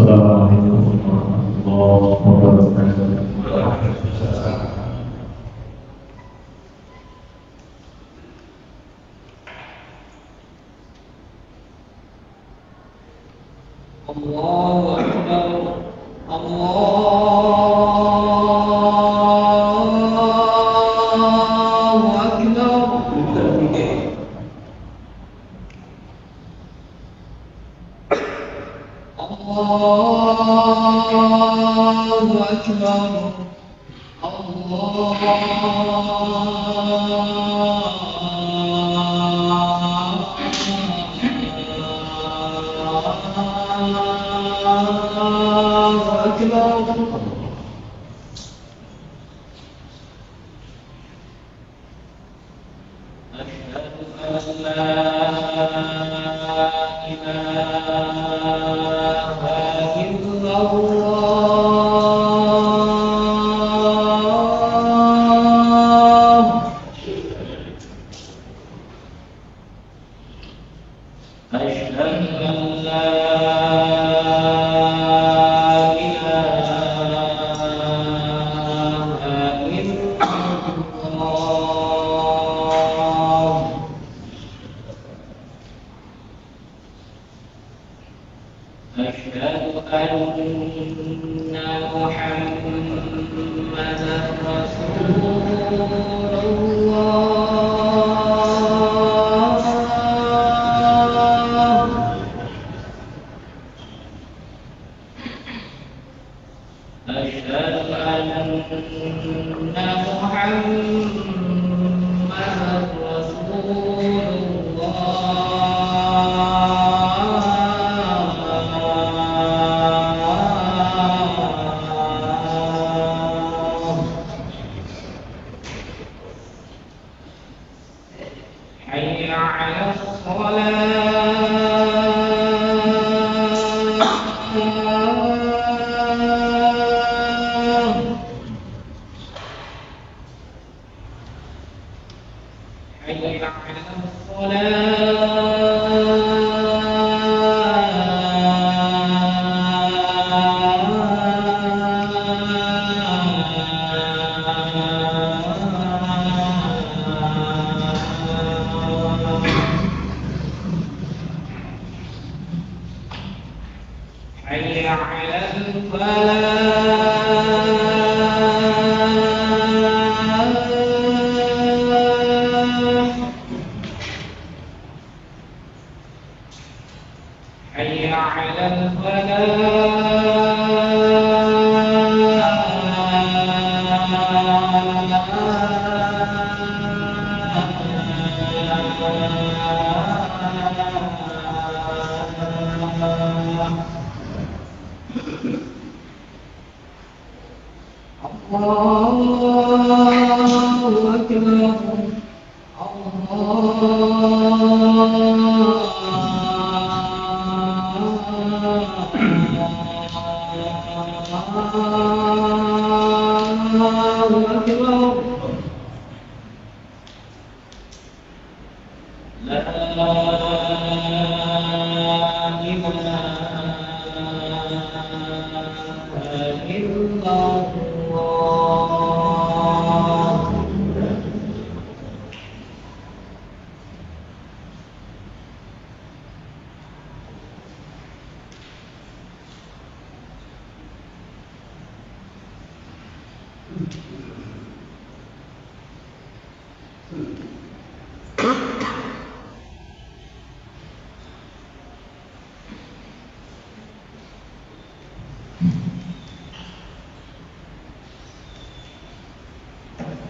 Assalamualaikum warahmatullahi wabarakatuh. Allahu Akbar.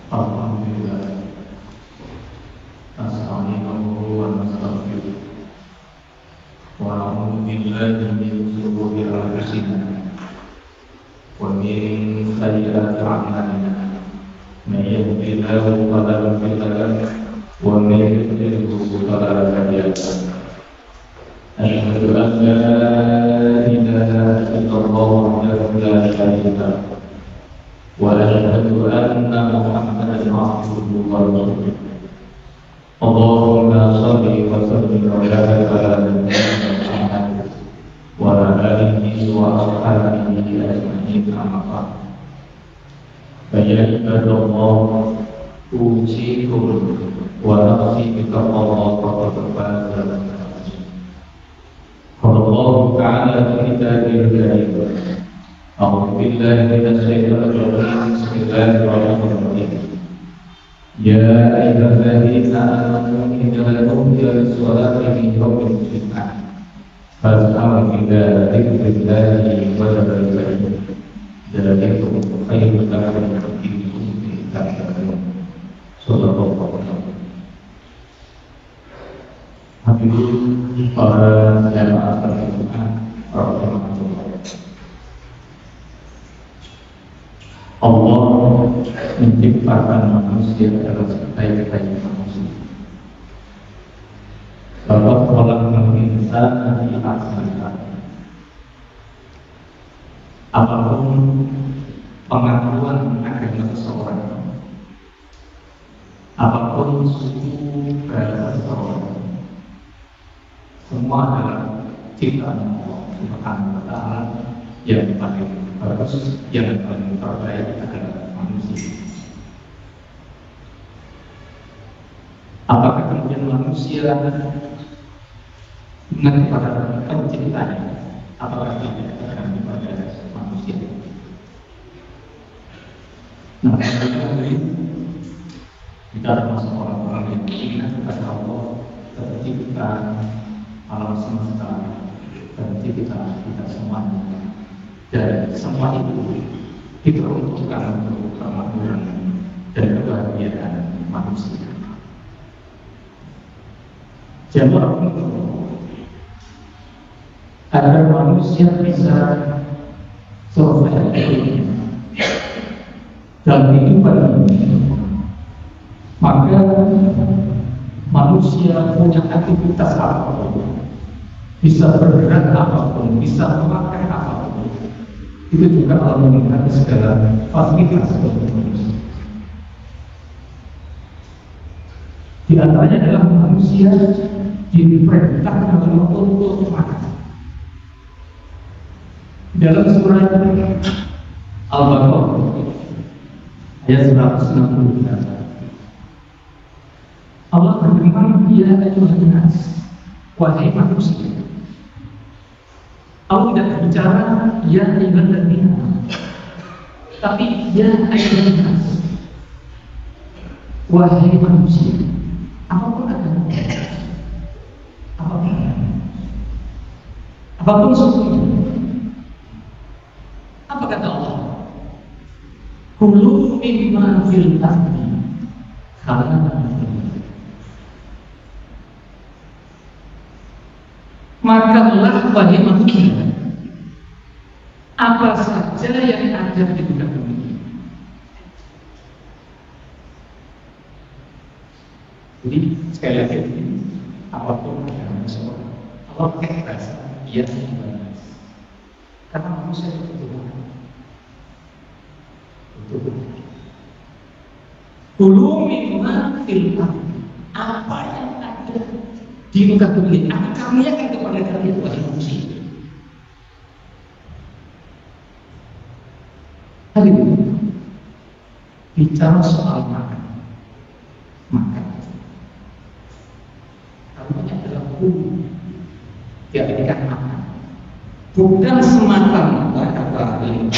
Alhamdulillah. Nasta'inuhu wa nastaghfiruh. Wa na'udzu billahi min shururi anfusina wa min sayyiati a'malina. May yahdihillahu fala mudilla lahu wa may yudlilhu fala hadiya lahu. Asyhadu an la ilaha illallah wahdahu la syarika lahu wa asyhadu anna Muhammadan abduhu wa rasuluh. Allahumma shalli wa sallim ala nabiyyina Muhammad wa ala alihi وأصحابه أجمعين أما بعد فيا عباد الله أوصيكم ونفسي بتقوى الله فقد فاز المتقون. قال الله تعالى في كتابه الكريم: أعوذ بالله من الشيطان الرجيم. بسم الله الرحمن الرحيم. يا أيها الذين آمنوا إذا نودي للصلاة من يوم الجمعة فاسعوا إلى ذكر الله وذروا البيع ذلكم خير لكم إن كنتم تعلمون. صدق الله العظيم. Hadirin para jamaah Jumat rahimahullah. Allah menciptakan manusia adalah sebaik-baik manusia. Bapak kolak insan di asalnya. Apapun pengetahuan agama seseorang, apapun suku bahasa seseorang, semua adalah ciptaan Allah Subhanahu wa Ta'ala yang paling bagus, yang paling terbaik adalah manusia. Apakah kemudian manusia ingat kepada penciptanya? Apakah tidak akan kepada manusia? Nah, kita termasuk orang-orang yang ingat kepada Allah, tercipta alam semesta, tercipta kita semuanya, dan semua itu diperuntukkan untuk kemakmuran dan kebahagiaan manusia. Jamaah agar manusia bisa survive dalam kehidupan ini, maka manusia punya aktivitas apapun, bisa bergerak apapun, bisa memakai apapun, itu juga Allah memberikan segala fasilitas untuk manusia. Di antaranya adalah manusia diperintahkan untuk makan. Dalam surat Al-Baqarah ayat 169, Allah berfirman, ya ayyuhan nas, wahai manusia. Allah tidak berbicara ya ayyuhan ladina, tapi ya ayyuhan nas, wahai manusia. Apapun agama, apapun sukunya, apa kata Allah? Kulu mimma fil ardi halalan. Makanlah wahai manusia apa saja yang ada di muka bumi. Jadi sekali lagi, apapun yang seseorang, Allah pakai bahasa dia balas. Karena manusia itu Tuhan. Dulu mimma fil ardi, apa yang ada di muka bumi, apa kami akan kepada kalian wahai manusia. Hari ini bicara soal makan. Kalaunya adalah hukum diartikan makan, bukan semata-mata kata ini,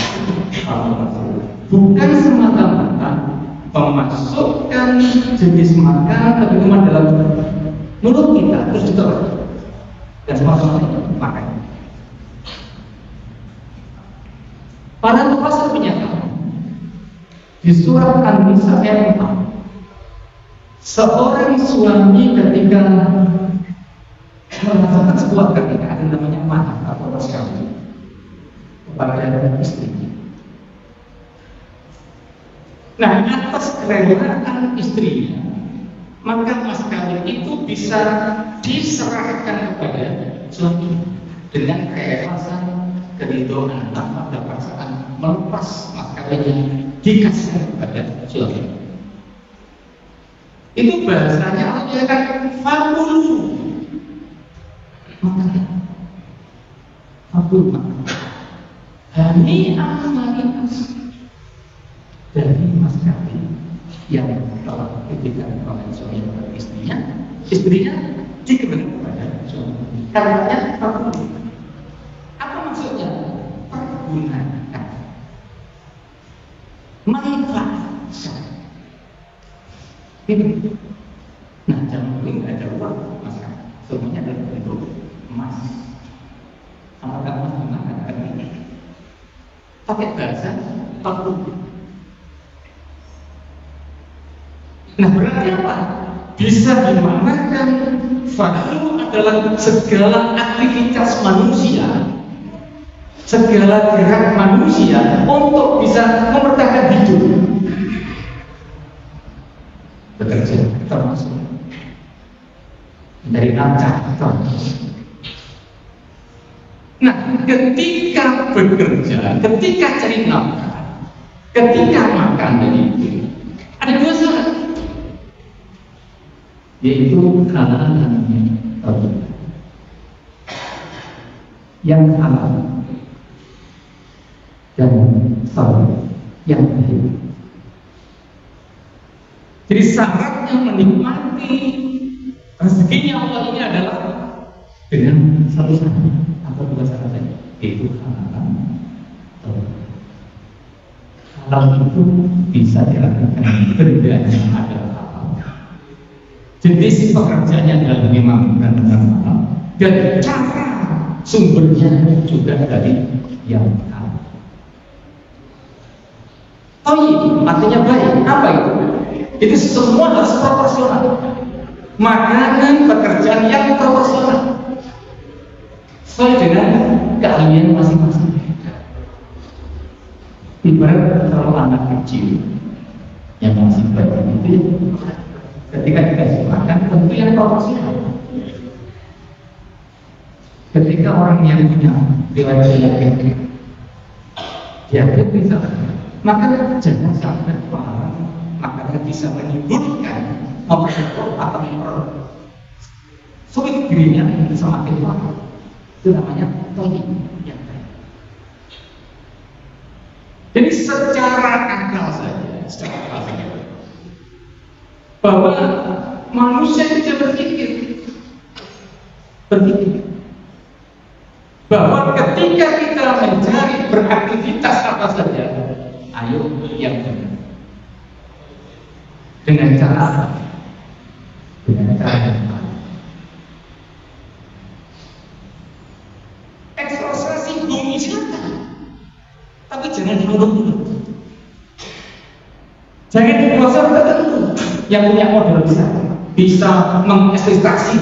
bukan semata-mata memasukkan jenis makan ke dalam mulut kita terus ditolak dan semata-mata makan. Para ulama menyatakan di surat An-Nisa ayat 4, seorang suami ketika merasakan sebuah keinginan namanya mahar atau mas kawin kepada istrinya. Nah, atas kerelaan istrinya, maka mas kawin itu bisa diserahkan kepada suami dengan keikhlasan, keridhaan, tanpa ada perasaan melepas mas kawinnya dikasih kepada suami. Itu bahasanya Allah katakan fakulu, makan, fakulu makan. hani'an mari'an dari Mas Kati yang telah diberikan oleh suami kepada istrinya diberikan kepada suami. Karenanya apa maksudnya? Pergunakan, manfaatkan. Ini. Nah, jangan mungkin nggak ada uang, Mas. Semuanya dalam bentuk emas. Apakah emas dimakan? Pakai bahasa perlu. Nah, berarti apa? Bisa dimaknakan value adalah segala aktivitas manusia, segala gerak manusia untuk bisa mempertahankan hidup. Bekerja termasuk dari nafkah termasuk. Nah, ketika bekerja, ketika cari nafkah, ketika makan dan itu ada dua syarat, yaitu halal dan thayyib. Yang halal dan thayyib, yang baik. Jadi syaratnya menikmati rezekinya Allah ini adalah dengan satu syarat atau dua syarat saja, yaitu halal. Halal itu bisa dilakukan berdasarkan adalah jenis pekerjaannya adalah memang benar-benar halal dan cara sumbernya juga dari yang halal. Thayyib artinya baik. Apa itu? Itu semua harus proporsional. Makanan, pekerjaan yang proporsional sesuai dengan keahlian masing-masing. Ibarat kalau anak kecil yang masih bayi itu, ketika dikasih makan tentu yang proporsional. Ketika orang yang punya riwayat diabetes misalnya, maka jangan sampai maka bisa menimbulkan mempersulit atau sulit dirinya semakin lama. Itu namanya thayyib yang baik. Jadi secara akal saja, bahwa manusia bisa berpikir bahwa ketika kita mencari beraktivitas apa saja, ayo yang benar. Dengan cara apa? Dengan cara yang baik. Eksplorasi bumi silakan, tapi jangan diurut-urut. Jangan di pelosok tertentu yang punya modal bisa mengekspektasi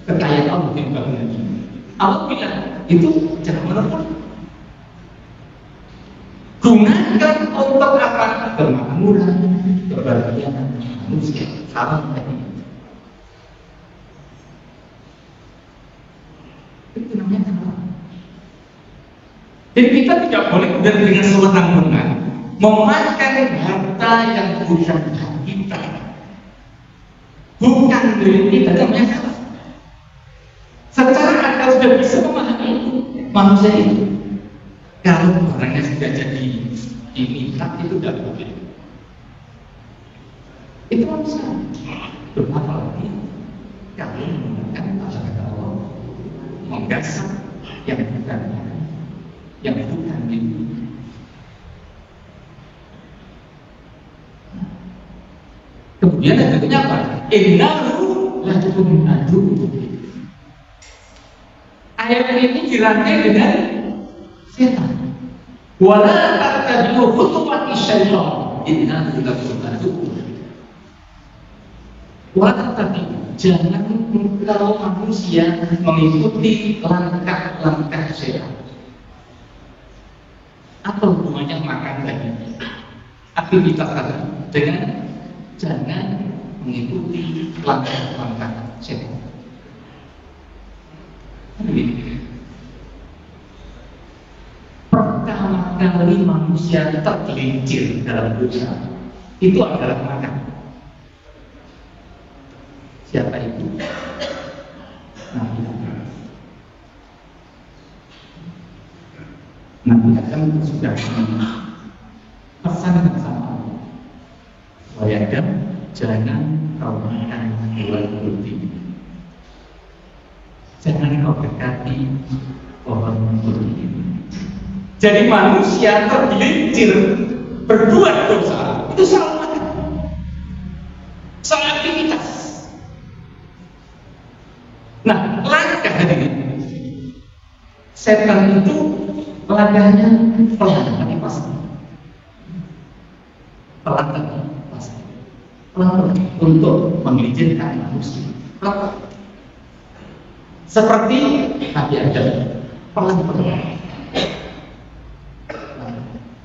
kekayaan Allah di bangunan ini. Allah bilang itu jangan menurut. Gunakan untuk apa? Kemakmuran, kebahagiaan manusia. Salam tadi. Itu namanya salam. Jadi kita tidak boleh dengan sewenang-wenang memakan harta yang bukan kita, bukan milik kita, namanya salah. Secara akal sudah bisa memahami manusia itu. Kalau barangnya sudah jadi diminta itu tidak boleh. Itu manusia. Apalagi kalau menggunakan kata Allah, menggasak yang bukan itu. Kemudian yang kedua apa? Innahu lakum aduwwun. Ayat ini dirangkai dengan setan. Wala tattabi'u khutuwati syaitan. Innahu lakum aduwwun. Wala tattabi'u, jangan kalau manusia mengikuti langkah-langkah setan. Atau hubungannya makan tadi, aktivitas tadi dengan jangan mengikuti langkah-langkah setan. Pertama kali manusia tergelincir dalam dosa itu adalah makan. Siapa itu? Nabi Adam. Nabi Adam sudah pesan sama Allah, wahai Adam, jangan kau makan buah roti, jangan kau dekati pohon roti. Jadi manusia tergelincir berbuat dosa itu salah makan, salah aktivitas. Nah, langkah ini setan itu langkahnya pelan, tapi pasti pelan pasti pelan untuk menggelincirkan manusia. Pelan. Seperti Nabi Adam, pelan-pelan.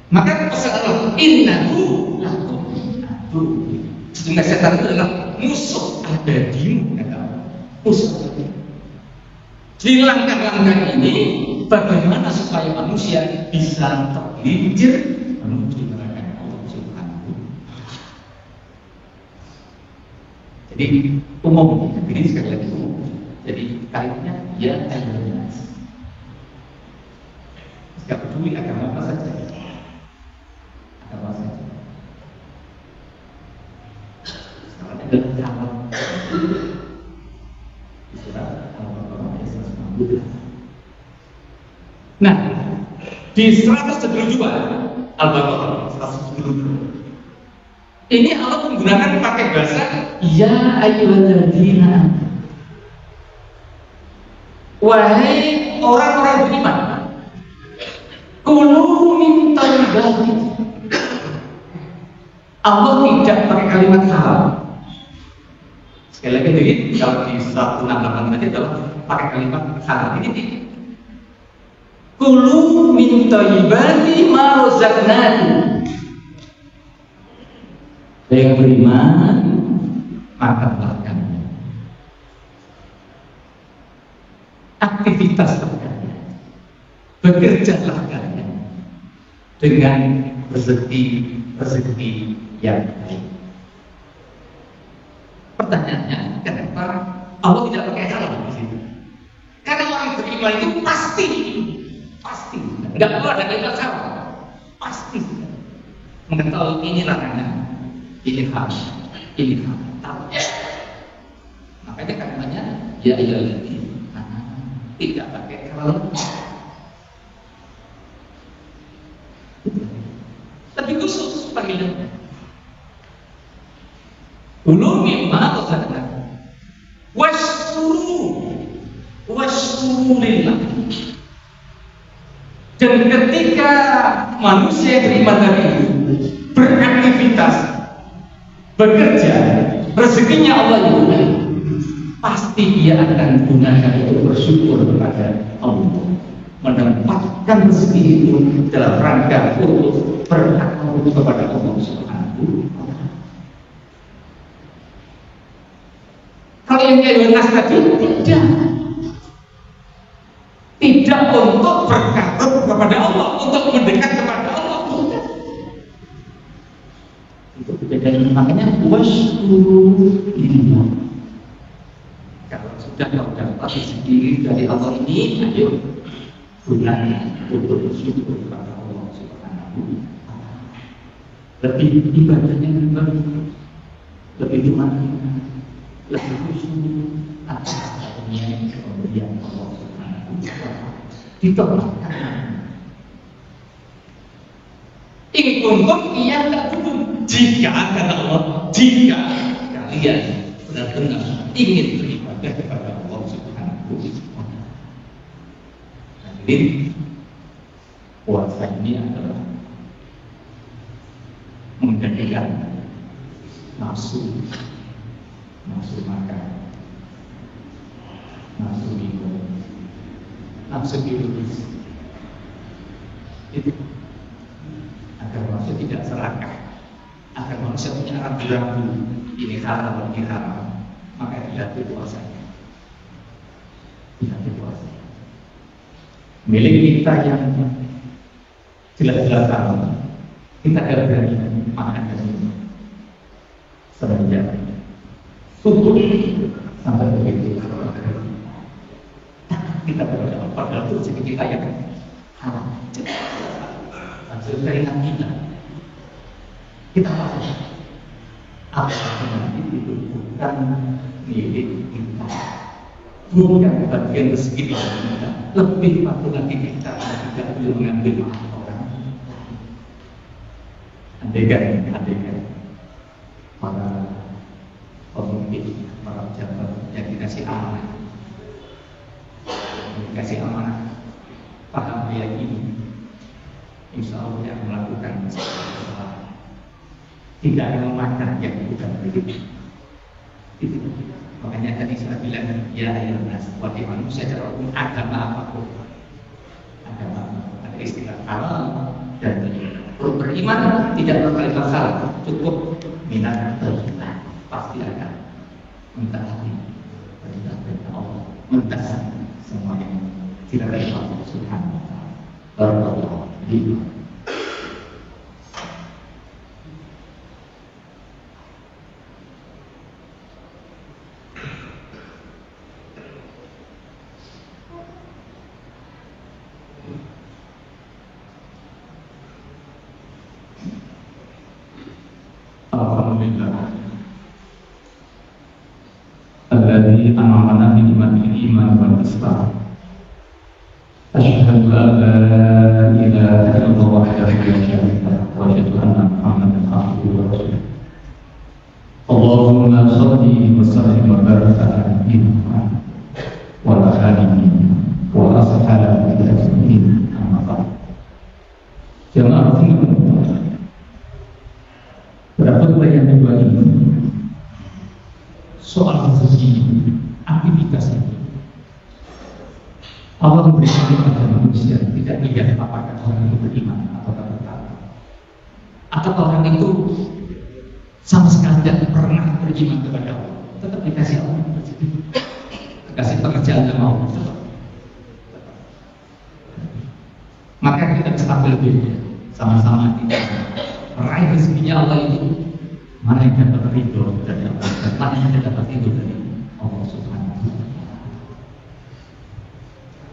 Maka pesan Allah, innahu lakum aduwwun. Sesungguhnya setan itu adalah musuh abadimu, kata Allah. Musuh. Di langkah-langkah ini, bagaimana supaya manusia bisa tergelincir menuju neraka Allah Subhanahu. Jadi umum, ini sekali lagi umum. Jadi kalimatnya ya ayyuhannas. Tidak peduli agama apa saja. Agama saja. Sekarang ada dalam di surat Al-Baqarah ayat 160. Nah, di 172 Al-Baqarah 172 ini Allah menggunakan pakai bahasa ya ayyuhalladzina, wahai orang-orang beriman, kulu min thayyibati. Allah tidak pakai kalimat haram. Sekali lagi ini kalau di 168 tadi adalah pakai kalimat haram. Ini kulu min thayyibati ma razaqnakum. Yang beriman makanlah kami. Aktivitas kalian, bekerjalah kalian dengan rezeki yang baik. Pertanyaannya, kenapa Allah tidak pakai haram di situ? Karena orang beriman itu pasti, nggak perlu ada kalimat haram, pasti mengetahui ini larangan, ini haram, ini haram. Makanya kalimatnya ya ayyuhalladzina, tidak pakai kalau, tapi khusus panggilannya. Kulu mimma razaqnakum washkuru lillah. Dan ketika manusia yang beriman tadi beraktivitas, bekerja, rezekinya Allah itu pasti dia akan gunakan untuk bersyukur kepada Allah, menempatkan rezeki itu dalam rangka untuk bertakwa kepada Allah Subhanahu. Kalau yang kayak Yohanes tadi tidak untuk bertakwa kepada Allah, untuk mendekat kepada Allah, tidak. Itu bedanya. Makanya washkuru lillah. Kalau sudah kau dapat rezeki dari Allah ini, ayo gunakan untuk bersyukur kepada Allah Subhanahu. Lebih ibadahnya lebih dimana, lebih khusyuk atas karunia pemberian Allah Subhanahu. Ditolakkan. In kuntum iya tak kuntum. Jika kata Allah, jika kalian benar-benar ingin beribadah kepada Allah Subhanahu wa Ta'ala. Jadi puasa ini adalah menjadikan nafsu makan, nafsu minum, nafsu biologis itu agar manusia tidak serakah, agar manusia punya ragu-ragu ini halal, ini haram, maka tidak berpuasanya, tidak berpuasa. Milik kita yang jelas-jelas haram, kita tidak berani makan dan minum semenjak subuh sampai begitu. Kita berdoa padahal itu rezeki kita yang Hasil keringat kita pasti apa yang itu bukan milik kita, bukan bagian rezeki kita. Lebih patut lagi kita tidak boleh mengambil hak orang. Andaikan para pemimpin, para pejabat yang dikasih amanah, paham ayat ini, insya Allah yang melakukan kesalahan tidak akan memakan yang bukan milik. Itu makanya tadi saya bilang ya nas, wahai manusia secara umum agama apapun, ada istilah halal dan beriman tidak berkali masalah, cukup minat beriman pasti akan mentaati perintah Allah, mentaati semua yang tidak ada Allah Subhanahu wa Ta'ala. Barakallahu fiikum. Alhamdulillah alladzi an'amana bi ni'matil iman wal islam. Asyhadu an la ilaha illallah wahdahu la syarika lahu wa asyhadu anna Muhammadan abduhu wa rasuluh. Allahumma shalli wa sallim wa barik ala Muhammad wa ala alihi wa ashabihi ajma'in. Amma ba'd. Jamaah pada khutbah yang kedua ini soal rezeki, aktivitas ini Allah memberikan kepada manusia tidak melihat apakah orang itu beriman atau tidak, atau orang itu sama sekali tidak pernah beriman kepada Allah, tetap dikasih Allah rezeki, dikasih pekerjaan yang mau, maka kita stabil dulu, sama-sama kita meraih rezekinya Allah itu. Mana yang dapat ridho dari Allah dan mana yang dapat ridho dari Allah Subhanahu wa Ta'ala.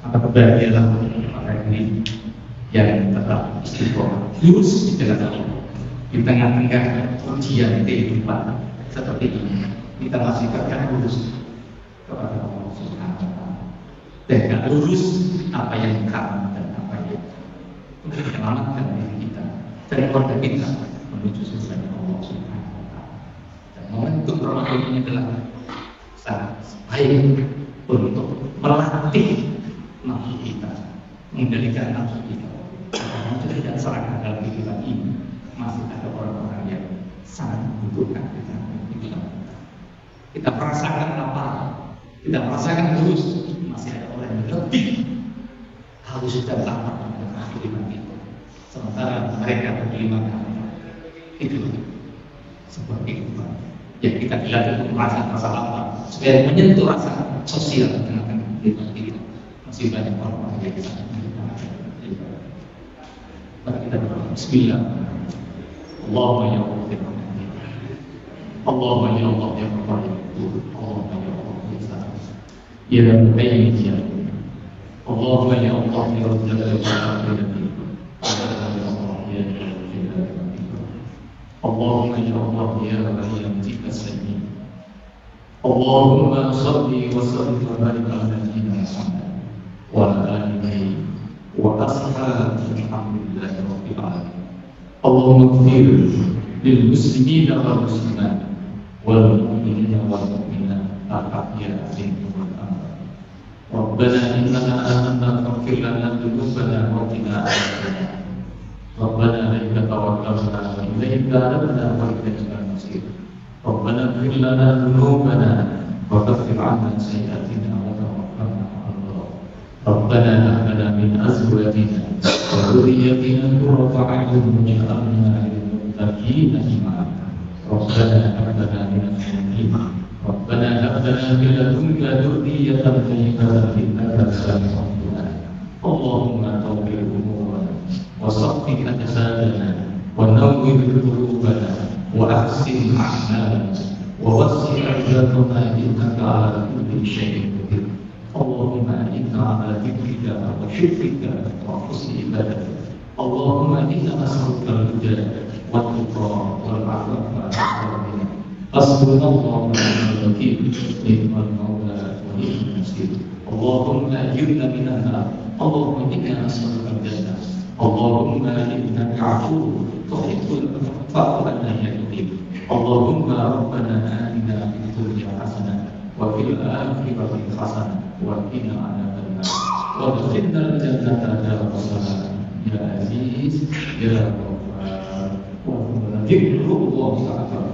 Maka berbahagialah orang ini yang tetap istiqomah lurus di jalan Allah di tengah-tengah ujian kehidupan seperti ini. Kita masih tegak lurus kepada Allah Subhanahu wa Ta'ala. Tegak lurus apa yang kamu dan apa yang untuk menyelamatkan diri kita dari keluarga kita menuju surga Allah Subhanahu wa Ta'ala. Dan momentum Ramadan ini adalah sangat baik untuk melatih nafsu kita, mengendalikan nafsu kita. Karena kita tidak seragam dalam kehidupan ini, masih ada orang-orang yang sangat membutuhkan kita. Kita merasakan apa? Kita merasakan terus masih ada orang yang lebih harus dan lapar dengan kehidupan kita. Sementara mereka berkelima itu sebuah kehidupan yang kita dilatih untuk merasakan rasa lapar supaya menyentuh rasa sosial dengan kehidupan kita. Masih banyak orang-orang yang sangat menyentuh. Mari kita berdoa. Bismillah. Allahumma ya Allah, Allahumma ya Allah ya Allah, Allahumma ya Allah ya Mu'ayyin ya Allahumma ya Allah ya Rabbal اللهم يا الله يا غني يمتك السميع اللهم صل وسلم وبارك على نبينا محمد وعلى اله واصحابه الحمد لله رب العالمين اللهم اغفر للمسلمين والمسلمات والمؤمنين والمؤمنات الاحياء منهم والاموات ربنا اننا امنا فاغفر لنا ذنوبنا وقنا عذاب النار ربنا عليك توكلنا وإليك أنبنا وإليك المصير ربنا اغفر لنا ذنوبنا وكفر عنا سيئاتنا وتوفنا مع الأبرار ربنا هب لنا من أزواجنا وذريتنا قرة أعين واجعلنا للمتقين إماما ربنا هب لنا من الصالحين ربنا هب لنا من لدنك ذرية طيبة إنك سميع الدعاء اللهم طول أمورنا وصفي أجسادنا ونور قلوبنا وأحسن أعمالنا ووسع أرزاقنا إنك على كل شيء قدير اللهم إنا على ذكرك وشكرك وحسن Allahumma inna nas'aluka al-huda wat-tuqa wal-'afafa wal-ghina. Hasbunallahu wa ni'mal wakeel, ni'mal mawla wa ni'mal nasir. Allahumma ajirna minan nar. Allahumma inna nas'aluka al-jannah. Allahumma innaka 'afuwwun tuhibbul 'afwa fa'fu 'anna. Allahumma rabbana atina fid dunya hasanah wa fil akhirati hasanah wa qina 'adzabannar. Wadkhilna al-jannata daral salam ya aziz ya ghaffar wa dzikrullahi ta'ala.